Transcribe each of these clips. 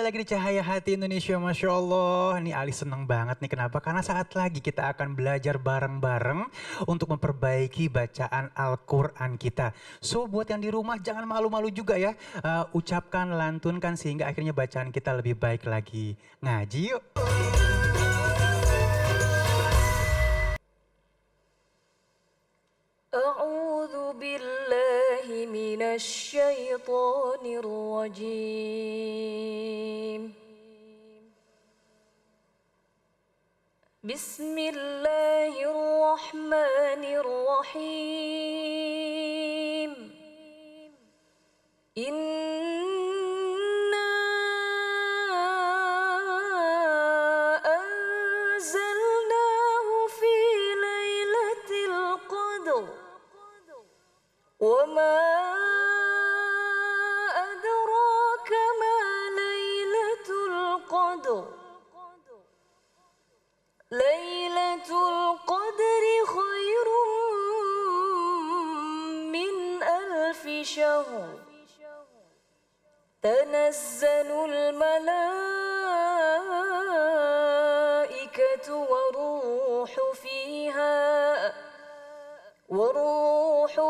lagi di Cahaya Hati Indonesia, Masya Allah. Nih Ali seneng banget nih, kenapa? Karena saat lagi kita akan belajar bareng-bareng untuk memperbaiki bacaan Al-Quran kita. So buat yang di rumah jangan malu-malu juga ya. Ucapkan, lantunkan sehingga akhirnya bacaan kita lebih baik lagi. Ngaji yuk. أعوذ بالله من الشيطان الرجيم بسم الله الرحمن الرحيم إنا أنزلناه في ليلة القدر وما أدراك ما ليلة القدر ليلة القدر خير من 1000 شهر تنزل الملائكة والروح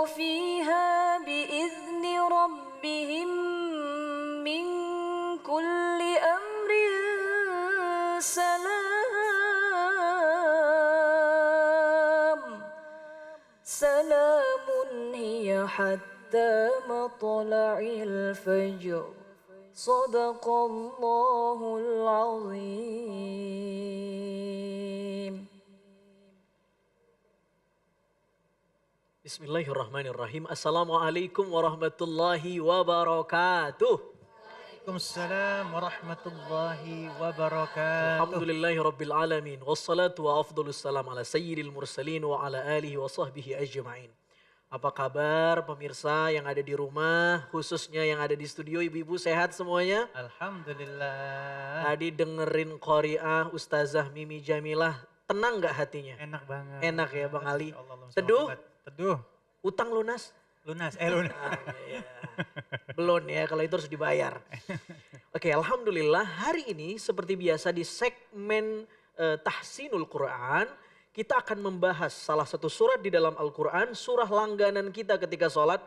فيها بإذن ربهم من كل أمر سلام هي حتى مطلع الفجر صدق الله العظيم. Bismillahirrahmanirrahim. Assalamualaikum warahmatullahi wabarakatuh. Waalaikumsalam warahmatullahi wabarakatuh. Alhamdulillahi rabbil alamin. Wassalatu wa afdalus salam ala sayyidil mursalin wa ala alihi wa sahbihi ajma'in. Apa kabar pemirsa yang ada di rumah, khususnya yang ada di studio, ibu-ibu sehat semuanya? Alhamdulillah. Tadi dengerin qari'ah Ustazah Mimi Jamilah, tenang gak hatinya? Enak banget. Enak ya Bang Ali. Allah, Teduh? Teduh. Utang lunas? Lunas. Iya. Belum ya, kalau itu harus dibayar. Oke, alhamdulillah hari ini seperti biasa di segmen Tahsinul Quran, kita akan membahas salah satu surat di dalam Al-Quran, surah langganan kita ketika sholat.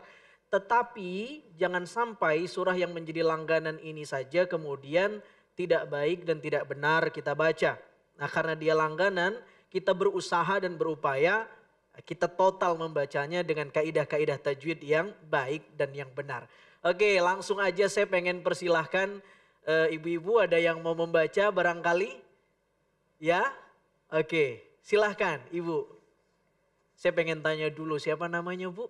Tetapi jangan sampai surah yang menjadi langganan ini saja kemudian tidak baik dan tidak benar kita baca. Nah karena dia langganan, kita berusaha dan berupaya kita total membacanya dengan kaidah-kaidah tajwid yang baik dan yang benar. Oke, langsung aja saya pengen persilahkan ibu-ibu ada yang mau membaca barangkali? Ya? Oke, silahkan ibu. Saya pengen tanya dulu siapa namanya Bu?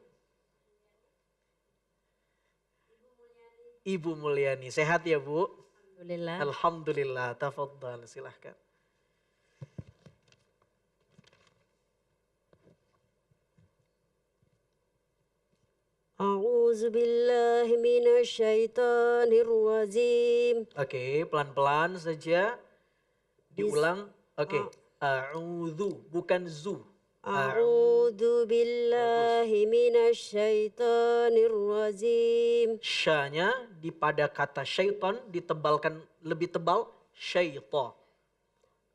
Ibu Mulyani. Sehat ya Bu? Alhamdulillah. Alhamdulillah, tafadhal silahkan. A'udzu billahi minasyaitonir rajim. Oke, pelan-pelan saja. Diulang. Oke. A'udzu, bukan zu. A'udzu billahi minasyaitonir rajim. Sya-nya pada kata syaitan ditebalkan lebih tebal, syaitan.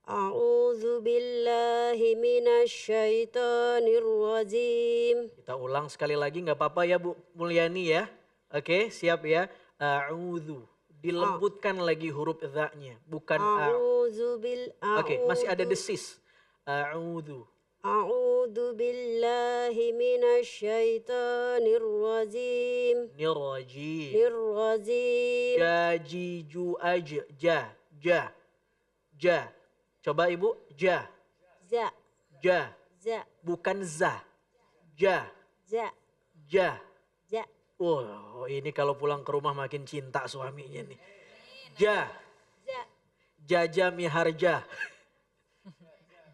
A'udzu billahi minasyaitonir rajim. Kita ulang sekali lagi nggak apa-apa ya Bu Mulyani ya. Oke, siap ya. A'udzu. Dilembutkan lagi huruf za-nya, bukan A'udzu Oke, masih ada desis. A'udzu. A'udzu billahi minasyaitonir rajim. Nirajim. Nirrajim. Jajiju aj. Ja. Coba Ibu, ja. Za. Ja. Za. Bukan za. Ja. Za. Ja. Ja. Oh, ini kalau pulang ke rumah makin cinta suaminya nih. Ja. Ja. Jaja miharja.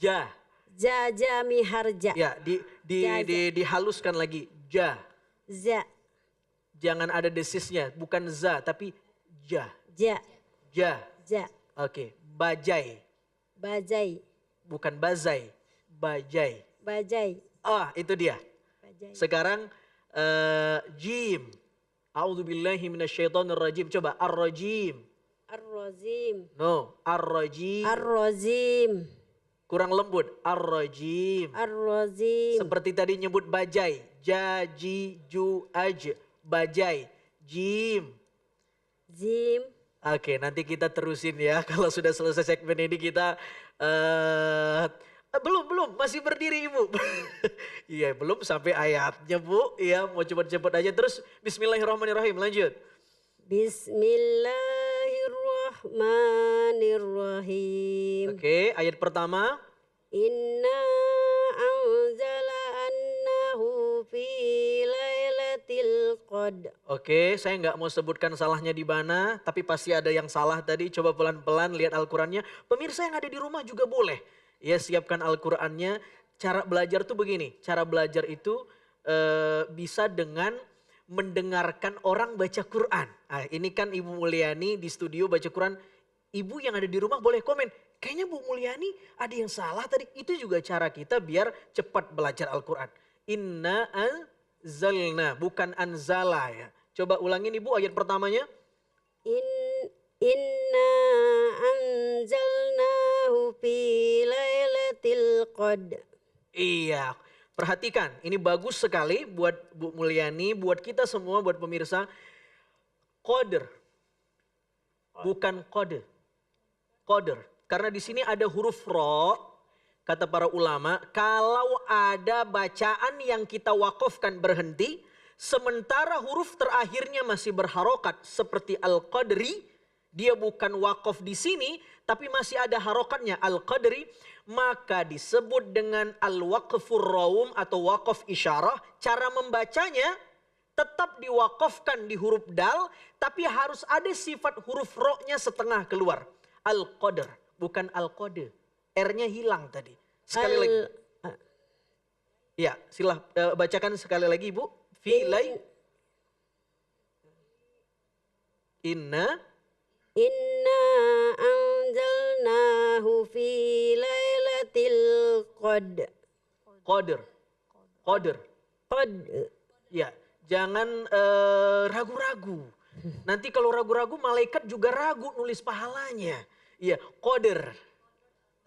Ja. Jaja miharja. Ya, dihaluskan lagi. Ja. Za. Jangan ada desisnya, bukan za tapi ja. Ja. Ja. Ja. Oke, bajai. Bajai. Bukan bazai, bajai. Bajai. Ah, itu dia. Bajai. Sekarang jim. A'udzubillahi minasyaitonirrajim. Coba ar-rajim. Ar-Razim. No, ar-rajim. Ar-Razim. Kurang lembut, ar-rajim. Ar-Razim. Seperti tadi nyebut bajai, jaji, ju, aj, bajai, jim. Zim. Oke, nanti kita terusin ya. Kalau sudah selesai segmen ini kita belum masih berdiri Ibu. Iya, belum sampai ayatnya Bu. Iya, mau cepet-cepet aja terus. Bismillahirrahmanirrahim. Lanjut. Bismillahirrahmanirrahim. Oke, ayat pertama. Inna anzala annahu fi lailatul qadr. Oke, saya nggak mau sebutkan salahnya di mana, tapi pasti ada yang salah tadi. Coba pelan-pelan lihat Al-Qurannya. Pemirsa yang ada di rumah juga boleh. Ya, siapkan Al-Qurannya. Cara belajar tuh begini. Cara belajar itu bisa dengan mendengarkan orang baca Quran. Nah, ini kan Ibu Mulyani di studio baca Quran. Ibu yang ada di rumah boleh komen. Kayaknya Bu Mulyani ada yang salah tadi. Itu juga cara kita biar cepat belajar Al-Quran. Inna anzalna, bukan anzala ya. Coba ulangin Ibu ayat pertamanya. Inna anzalnahu fi lailatul qadr. Iya, perhatikan ini bagus sekali buat Bu Mulyani, buat kita semua, buat pemirsa. Qadr, bukan qadr. Qadr, karena di sini ada huruf ro, kata para ulama, kalau ada bacaan yang kita wakafkan berhenti, sementara huruf terakhirnya masih berharokat seperti al-qadri, dia bukan wakaf di sini, tapi masih ada harokatnya al-qadri, maka disebut dengan al-waqfur raum atau wakaf isyarah. Cara membacanya tetap diwakafkan di huruf dal, tapi harus ada sifat huruf ro-nya setengah keluar. Al-qadr, bukan al-qadr. R-nya hilang tadi. Sekali lagi. Ya, bacakan sekali lagi Ibu. Inna anzalnahu fi lailatul qadr. Qadr. Qadr. Ya, jangan ragu-ragu. Nanti kalau ragu-ragu malaikat juga ragu nulis pahalanya. Iya, qadr.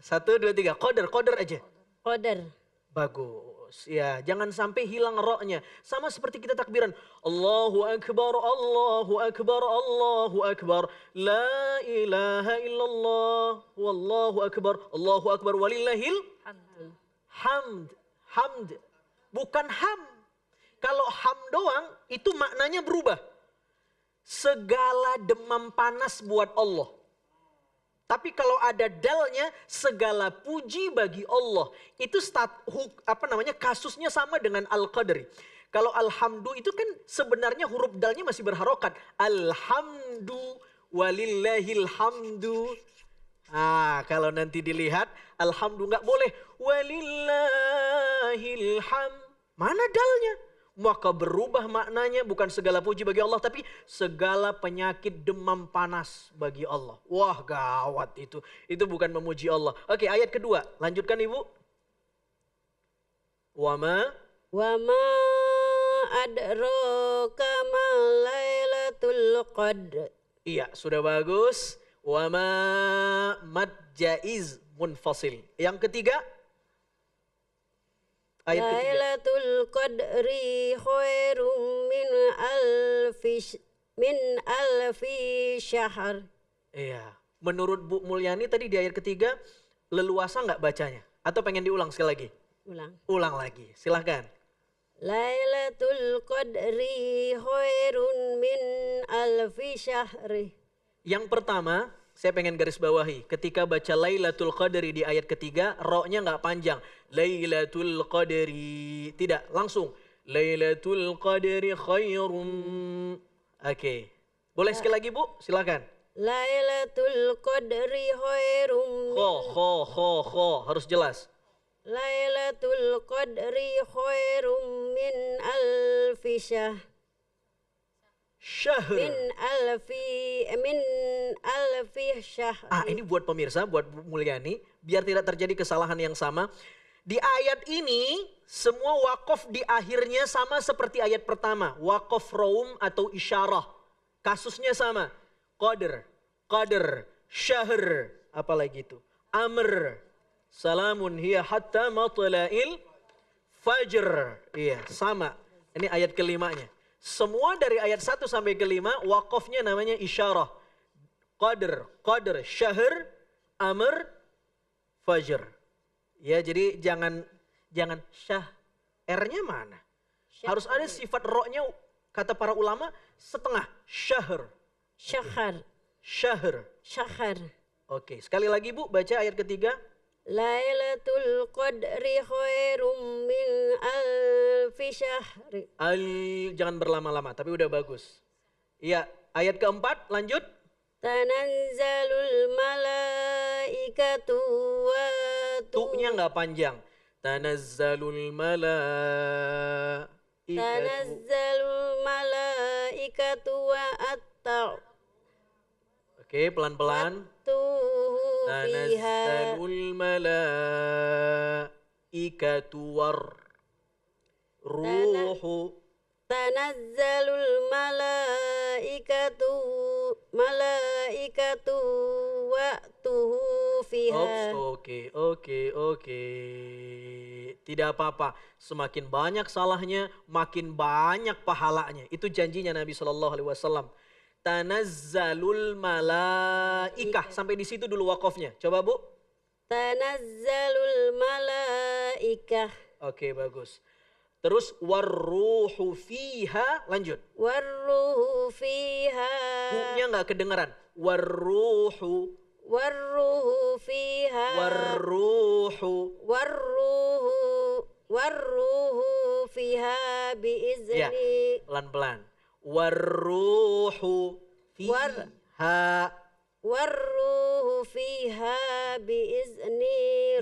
1, 2, 3, qadr aja. Qadr. Bagus. Ya, jangan sampai hilang ro-nya. Sama seperti kita takbiran. Allahu Akbar, Allahu Akbar, Allahu Akbar. La ilaha illallah, wallahu akbar, Allahu Akbar, walillahil hamd. Hamd. Bukan ham. Kalau ham doang, itu maknanya berubah. Segala demam panas buat Allah. Tapi kalau ada dalnya, segala puji bagi Allah. Itu kasusnya sama dengan al-qadri. Kalau alhamdu itu kan sebenarnya huruf dalnya masih berharokat. Alhamdu walillahil hamdu. Kalau nanti dilihat, alhamdu nggak boleh. Walillahil ham. Mana dalnya? Maka berubah maknanya, bukan segala puji bagi Allah, tapi segala penyakit demam panas bagi Allah. Wah, gawat itu. Itu bukan memuji Allah. Oke, ayat kedua. Lanjutkan Ibu. Wama adraka ma lailatul qadr. Iya, sudah bagus. Wama mad jaiz munfasil. Yang ketiga. Ayat ketiga. Lailatul qadri khairum min alfi syahr. Iya. Menurut Bu Mulyani tadi di ayat ketiga, leluasa nggak bacanya? Atau pengen diulang sekali lagi? Ulang lagi, silahkan. Lailatul qadri khairun min alfi syahri. Yang pertama, saya pengen garis bawahi. Ketika baca Lailatul Qadri di ayat ketiga, ro-nya nggak panjang. Lailatul Qadri. Tidak, langsung. Lailatul Qadri khairum. Oke. Boleh sekali lagi Bu? Silakan. Lailatul Qadri khairum. Kho. Harus jelas. Lailatul Qadri khairum min alfi syahr. Min alfi syahr. Ini buat pemirsa, buat Bu Mulyani, biar tidak terjadi kesalahan yang sama. Di ayat ini, semua wakaf di akhirnya sama seperti ayat pertama. Wakaf raum atau isyarah. Kasusnya sama. Qadr. qadr, syahr, apalagi itu, amr, salamun hiya hatta matla'il fajr. Iya, sama. Ini ayat kelimanya. Semua dari ayat 1 sampai ke-5 wakofnya namanya isyarah. Qadr, syahr, amr, fajr. Ya, jadi jangan syah. R-nya mana? Harus ada sifat ro-nya, kata para ulama, setengah. Syahr. Syahr. Oke, sekali lagi Bu, baca ayat ketiga. Lailatul Qadri khairum min alfi syahri. Jangan berlama-lama, tapi udah bagus. Iya, ayat keempat, lanjut. Tanazzalul malaikatu wa Tu-nya nggak panjang. Tanazzalul malaikatu. Tanazzalul malaikatu wa Oke, pelan-pelan. tuhu fiha. Tanazzalul malaikatu war ruhu. Tanazzalul malaikatu wa tuhu fiha. Oke. Tidak apa-apa. Semakin banyak salahnya, makin banyak pahalanya. Itu janjinya Nabi Shallallahu Alaihi Wasallam. Tanazzalul malaikah. Sampai di situ dulu wakofnya. Coba Bu. Tanazzalul malaikah. Oke, bagus. Terus warruhu fiha, lanjut. Warruhu fiha. Hu-nya nggak kedengeran. Warruhu. Warruhu fiha. Warruhu fiha biizni. Ya, pelan-pelan. Warruhu fiha. Warruhu fiha biizni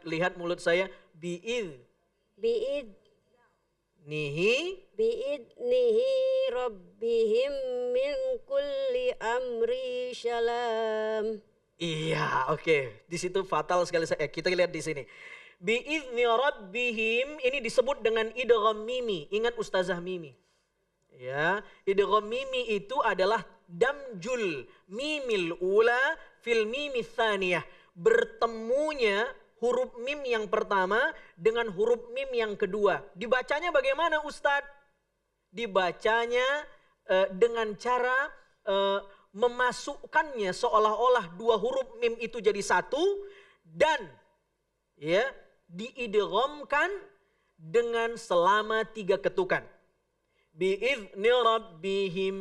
Lihat mulut saya. Biidnihi rabbihim min kulli amri syalam. Iya, oke. Di situ fatal sekali. Kita lihat di sini. Biizni rabbihim ini disebut dengan idgham mimi. Ingat Ustazah Mimi. Ya, idgham mimi itu adalah damjul mimil ula fil mimi tsaniyah. Bertemunya huruf mim yang pertama dengan huruf mim yang kedua. Dibacanya bagaimana Ustadz? Dibacanya dengan cara memasukkannya seolah-olah dua huruf mim itu jadi satu dan ya diidghamkan dengan selama 3 ketukan. Biizni rabbihim.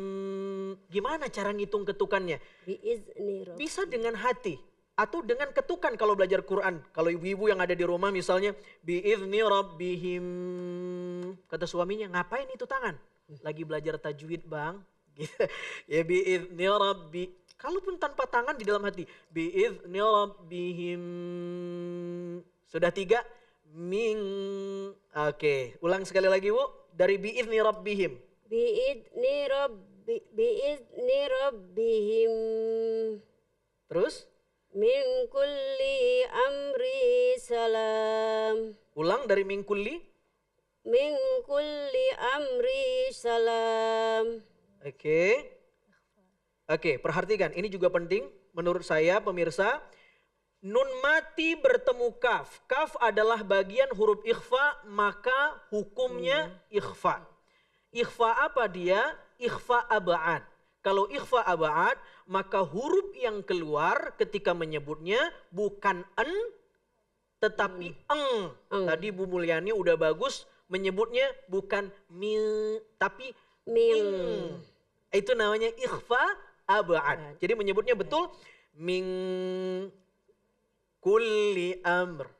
Gimana cara ngitung ketukannya? Biizni rabbihim. Bisa dengan hati atau dengan ketukan kalau belajar Quran. Kalau ibu-ibu yang ada di rumah misalnya biizni rabbihim. Kata suaminya, ngapain itu tangan? Lagi belajar tajwid, Bang. Ya biizni rabbi. Kalaupun tanpa tangan di dalam hati. Biizni rabbihim. Sudah 3? Oke, ulang sekali lagi Bu. Dari biizni rabbihim. Biizni rabbihim. Terus? Min kulli amri salam. Ulang dari min kulli. Min kulli amri salam. Oke, perhatikan. Ini juga penting menurut saya pemirsa. Nun mati bertemu kaf. Kaf adalah bagian huruf ikhfa, maka hukumnya ikhfa. Ikhfa apa dia? Ikhfa ab'ad. Kalau ikhfa ab'ad, maka huruf yang keluar ketika menyebutnya bukan en, tetapi eng. Tadi Bu Mulyani udah bagus menyebutnya bukan mil, tapi ming. Itu namanya ikhfa ab'ad. Jadi menyebutnya betul ming kulli amr.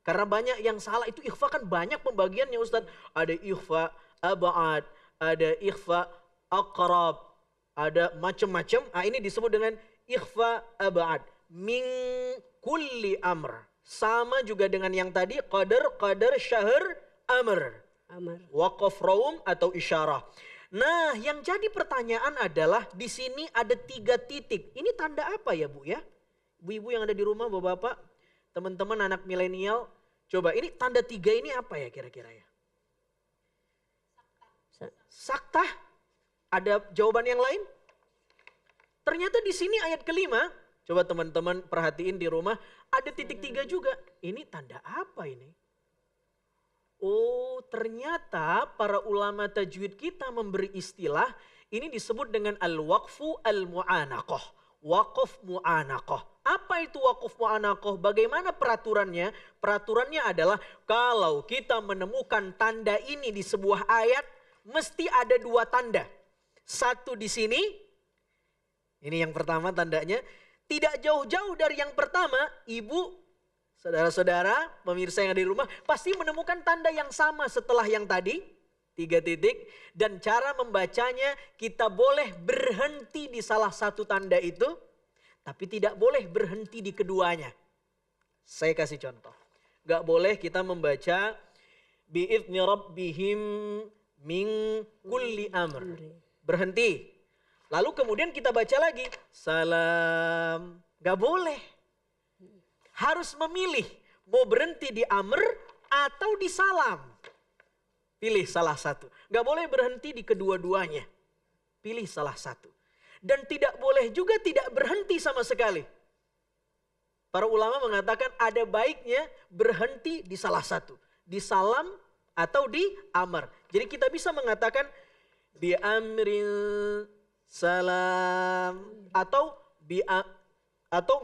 Karena banyak yang salah, itu ikhfa kan banyak pembagiannya Ustadz. Ada ikhfa ab'ad, ada ikhfa aqrab, ada macam-macam. Ini disebut dengan ikhfa ab'ad. Min kulli amr. Sama juga dengan yang tadi qadar, syahr, amr. Waqaf raum atau isyarah. Nah, yang jadi pertanyaan adalah di sini ada 3 titik. Ini tanda apa ya Bu ya? Ibu-ibu yang ada di rumah, bapak-bapak, teman-teman anak milenial, coba ini tanda 3 ini apa ya kira-kira ya? Saktah. Ada jawaban yang lain? Ternyata di sini ayat kelima, coba teman-teman perhatiin di rumah, ada titik 3 juga. Ini tanda apa ini? Oh, ternyata para ulama tajwid kita memberi istilah, ini disebut dengan al-waqfu al-mu'anaqah. Waqaf mu'anaqah. Apa itu waqaf mu'anaqah? Bagaimana peraturannya? Peraturannya adalah kalau kita menemukan tanda ini di sebuah ayat, mesti ada 2 tanda. Satu di sini, ini yang pertama tandanya. Tidak jauh-jauh dari yang pertama, ibu, saudara-saudara, pemirsa yang ada di rumah, pasti menemukan tanda yang sama setelah yang tadi. 3 titik. Dan cara membacanya, kita boleh berhenti di salah satu tanda itu, tapi tidak boleh berhenti di keduanya. Saya kasih contoh. Gak boleh kita membaca bi'idzni rabbihim min kulli amr. Berhenti. Lalu kemudian kita baca lagi. Salam. Gak boleh. Harus memilih. Mau berhenti di amr atau di salam. Pilih salah satu. Gak boleh berhenti di kedua-duanya. Pilih salah satu. Dan tidak boleh juga tidak berhenti sama sekali. Para ulama mengatakan ada baiknya berhenti di salah satu. Di salam atau di amr. Jadi kita bisa mengatakan bi amrin salam atau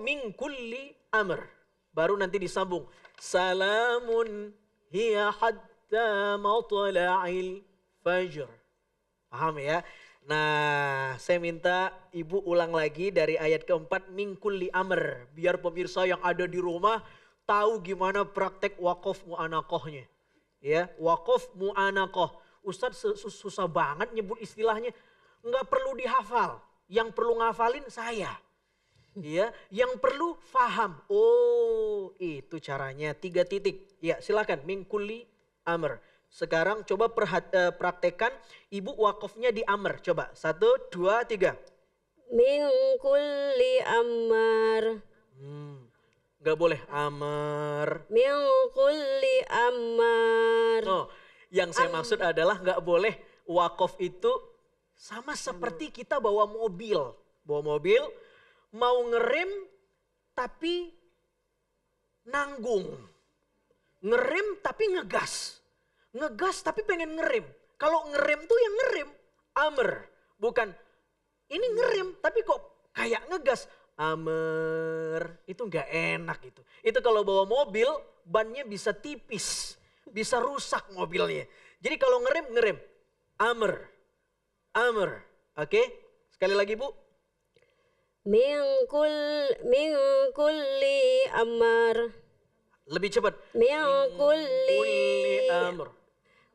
min kulli amr. Baru nanti disambung salamun hiya hatta matla'il fajr. Paham ya? Nah, saya minta ibu ulang lagi dari ayat keempat min kulli amr. Biar pemirsa yang ada di rumah tahu gimana praktek waqaf mu'anaqahnya. Ya, waqaf mu'anaqah. Ustadz susah banget nyebut istilahnya. Enggak perlu dihafal. Yang perlu ngafalin saya. Ya, yang perlu faham. Oh, itu caranya 3 titik. Ya, silakan min kulli amr. Sekarang coba praktekkan ibu wakafnya di amr. Coba 1, 2, 3. Min kulli amr. Enggak boleh amr. Min kulli amr. Oh, yang saya maksud adalah nggak boleh wakaf itu sama seperti kita bawa mobil. Bawa mobil, mau ngerem tapi nanggung. Ngerem tapi ngegas. Ngegas tapi pengen ngerem. Kalau ngerem tuh yang ngerem amr. Bukan ini ngerem tapi kok kayak ngegas. Amr. Itu nggak enak itu. Itu kalau bawa mobil bannya bisa tipis. Bisa rusak mobilnya. Jadi kalau ngerem. Amr. Amr. Oke. Sekali lagi Bu. Min kulli amr. Lebih cepat. Min kulli amr.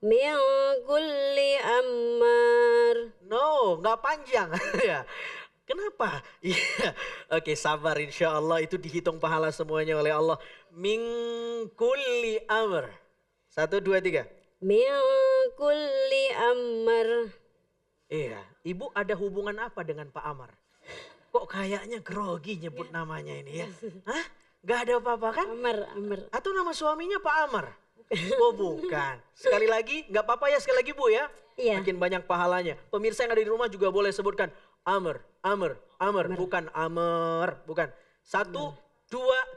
Min kulli amr. No, nggak panjang. Ya. Kenapa? Iya. Oke, sabar insya Allah itu dihitung pahala semuanya oleh Allah. Min kulli amr. 1, 2, 3. Min kulli amr. Iya, ibu ada hubungan apa dengan Pak Amar? Kok kayaknya grogi nyebut namanya ini ya? Hah? Gak ada apa-apa kan? Amr. Atau nama suaminya Pak Amar? Oh bukan. Sekali lagi, gak apa-apa ya sekali lagi Bu ya? Iya. Makin banyak pahalanya. Pemirsa yang ada di rumah juga boleh sebutkan. Amr. Bukan Amr. Bukan. 1, 2,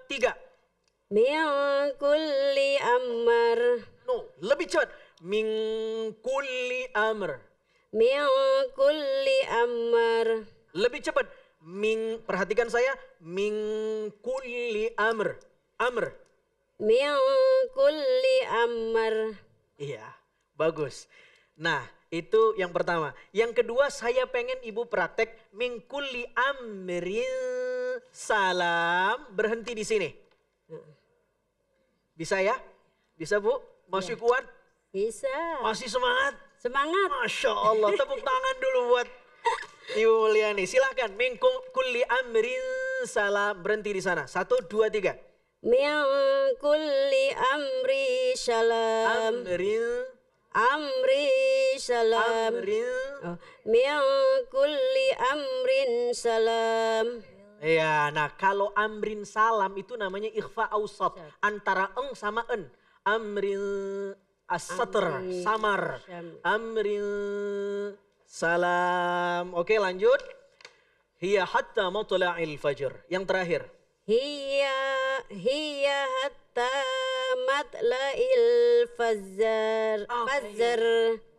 3. Min kulli amr. No, lebih cepat. Min kulli amr. Min kulli amr. Lebih cepat. Perhatikan saya. Min kulli amr. Amr. Min kulli amr. Iya, bagus. Nah, itu yang pertama. Yang kedua saya pengen ibu praktek. Min kulli amrin salam. Berhenti di sini. Bisa ya? Bisa Bu? Masih kuat? Bisa. Masih semangat? Semangat. Masya Allah, tepuk tangan dulu buat Ibu Mulyani. Silahkan, min kulli amrin salam. Berhenti di sana. 1, 2, 3. Min kulli amri salam. Amri salam. Oh. Min kulli amrin salam. Ya, nah kalau amrin salam itu namanya ikhfa ausat. Antara eng sama en. Amrin as-satr, samar. Amrin salam. Oke, lanjut. Hiya hatta matla'il fajr. Yang terakhir. Hiya hatta matla'il fajar. Fajar.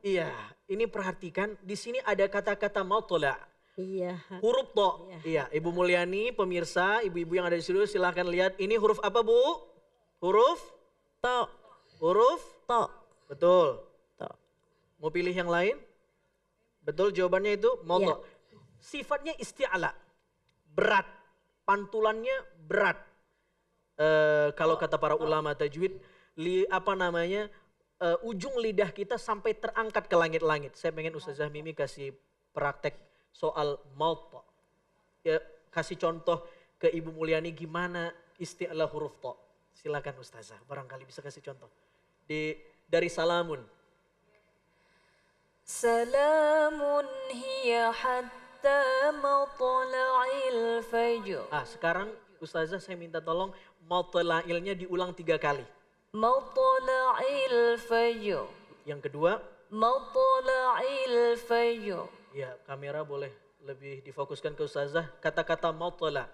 Iya, ini perhatikan di sini ada kata-kata matla'. Iya. Huruf to. Iya, Ibu Mulyani, pemirsa, ibu-ibu yang ada di studio silahkan lihat. Ini huruf apa, Bu? Huruf? To. Huruf? To. Betul. To. Mau pilih yang lain? Betul jawabannya itu Iya. moto. Sifatnya isti'ala. Berat. Pantulannya berat. Kalau kata para ulama tajwid, ujung lidah kita sampai terangkat ke langit-langit. Saya pengen Ustazah Mimi kasih praktek soal moto. Ya, kasih contoh ke Ibu Mulyani gimana isti'ala huruf to. Silakan Ustazah, barangkali bisa kasih contoh. Dari salamun. Salamun hiya hatta matla'il fajr. Sekarang Ustazah saya minta tolong matla'ilnya diulang 3 kali. Matla'il fajr. Yang kedua, Matla'il fajr. ya kamera boleh lebih difokuskan ke Ustazah. Kata-kata matla'.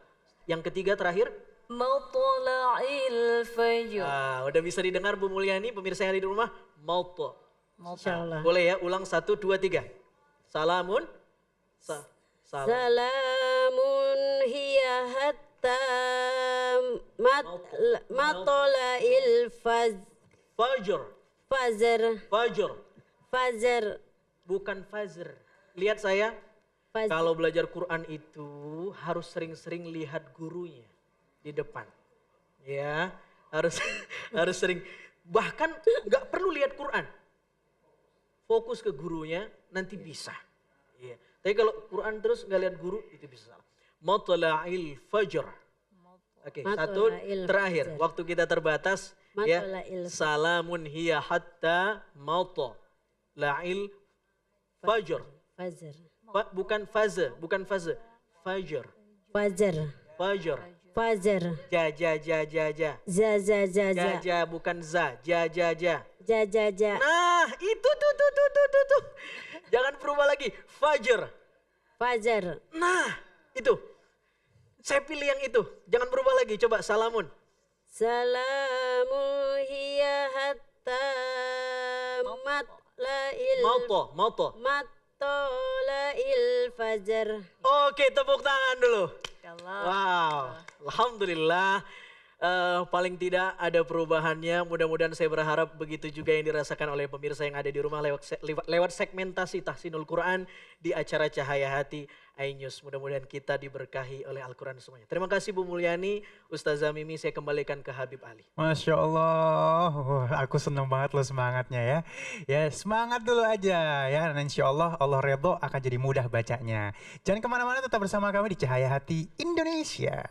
Yang ketiga terakhir. Matla'il fajr. Udah bisa didengar Bu Mulyani, pemirsa yang ada di rumah. Matla'. Insyaallah. Boleh ya, ulang 1, 2, 3. Salamun. Salamun hiya hatta matla'il Fajr. fajar. Fajr. Fajar. Bukan fajr. Lihat saya. Fajar. Kalau belajar Quran itu harus sering-sering lihat gurunya di depan. Ya, harus harus sering. Bahkan nggak perlu lihat Quran. Fokus ke gurunya, nanti bisa. Ya. Tapi kalau Quran terus nggak lihat guru, itu bisa salah. Matla'il fajr. Oke, satu terakhir. fajr. Waktu kita terbatas. Ya. Matla'il Salamun hiya hatta matla'il fajr. fajar. Bukan faze, bukan faze. Fajr. Fajar. Fajr. Fajar. Ja. Za. Ja, bukan za. Ja. Ja. Nah, itu tuh. Jangan berubah lagi. Fajr. Fajar. Nah, itu. Saya pilih yang itu. Jangan berubah lagi. Coba salamun. Salamun hiya hatta matla'il Mauto. matla'il fajar. Oke, tepuk tangan dulu. Wow, alhamdulillah. Paling tidak ada perubahannya. Mudah-mudahan saya berharap begitu juga yang dirasakan oleh pemirsa yang ada di rumah lewat segmentasi Tahsinul Quran di acara Cahaya Hati iNews. Mudah-mudahan kita diberkahi oleh Al-Quran semuanya. Terima kasih Bu Mulyani, Ustazah Mimi, saya kembalikan ke Habib Ali. Masya Allah, aku seneng banget loh semangatnya ya. Ya semangat dulu aja ya, dan insya Allah Allah redho akan jadi mudah bacanya. Jangan kemana-mana, tetap bersama kami di Cahaya Hati Indonesia.